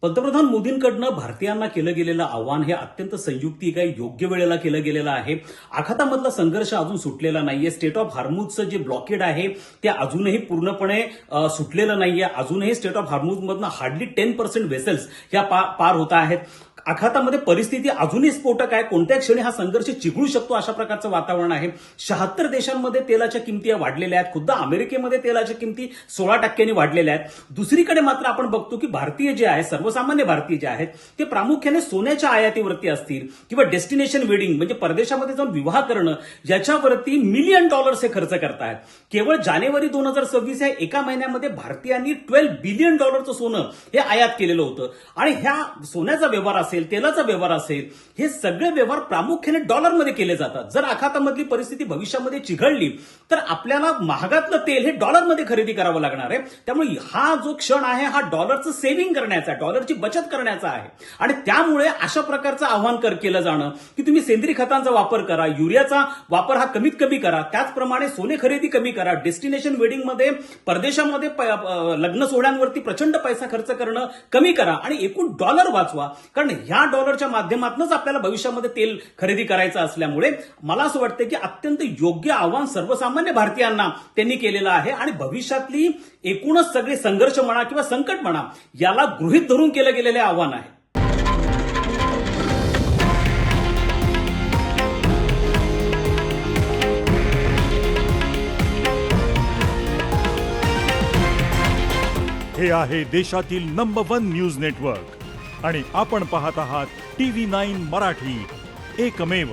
पंतप्रधान मोदींकडनं भारतीयांना केलं गेलेलं आव्हान हे अत्यंत संयुक्तिक आहे, योग्य वेळेला केलं गेलेलं आहे. आखातामधला संघर्ष अजून सुटलेला नाहीये. स्टेट ऑफ हार्मुजचं जे ब्लॉकेड आहे ते अजूनही पूर्णपणे सुटलेलं नाहीये. अजूनही स्टेट ऑफ हार्मुजमधनं हार्डली 10% वेसल्स ह्या पार होत आहेत. आखातामध्ये परिस्थिती अजूनही स्फोटक आहे. कोणत्या क्षणी हा संघर्ष चिघळू शकतो अशा प्रकारचं वातावरण आहे. 76 देशांमध्ये तेलाच्या किमती वाढलेल्या आहेत. खुद्द अमेरिकेमध्ये तेलाच्या किमती 16% वाढलेल्या आहेत. दुसरीकडे मात्र आपण बघतो की भारतीय जे आहे, सर्वसामान्य भारतीय जे आहेत ते प्रामुख्याने सोन्याच्या आयातीवरती असतील किंवा डेस्टिनेशन वेडिंग म्हणजे परदेशामध्ये जाऊन विवाह करणं याच्यावरती $1,000,000 हे खर्च करतायत. केवळ जानेवारी 2026 या एका महिन्यामध्ये भारतीयांनी $12 बिलियन सोनं हे आयात केलेलं होतं. आणि ह्या सोन्याचा व्यवहार असेल, तेलाचा व्यवहार असेल, हे सगळे व्यवहार प्रामुख्याने डॉलरमध्ये केले जातात. जर आखातामधली परिस्थिती भविष्यामध्ये चिघळली तर आपल्याला महागातलं तेल हे डॉलरमध्ये खरेदी करावं लागणार आहे. त्यामुळे हा जो क्षण आहे हा डॉलरचं सेव्हिंग करण्याचा, डॉलरची बचत करण्याचा आहे. आणि त्यामुळे अशा प्रकारचं आव्हान केलं जाणं की तुम्ही सेंद्रिय खतांचा वापर करा, युरियाचा वापर हा कमीत कमी करा, त्याचप्रमाणे सोने खरेदी कमी करा, डेस्टिनेशन वेडिंगमध्ये परदेशामध्ये लग्न सोहळ्यांवरती प्रचंड पैसा खर्च करणं कमी करा आणि एकूण डॉलर वाचवा. कारण ह्या डॉलरच्या माध्यमातूनच आपल्याला भविष्यामध्ये तेल खरेदी करायचं असल्यामुळे मला असं वाटतं की अत्यंत योग्य आव्हान सर्वसामान्य भारतीयांना त्यांनी केलेलं आहे. आणि भविष्यातली एकूणच सगळे संघर्ष म्हणा किंवा संकट म्हणा याला गृहीत धरून केलं गेलेलं आव्हान आहे. हे आहे देशातील नंबर 1 न्यूज नेटवर्क आणि आपण पाहत आहात TV9 मराठी, एकमेव.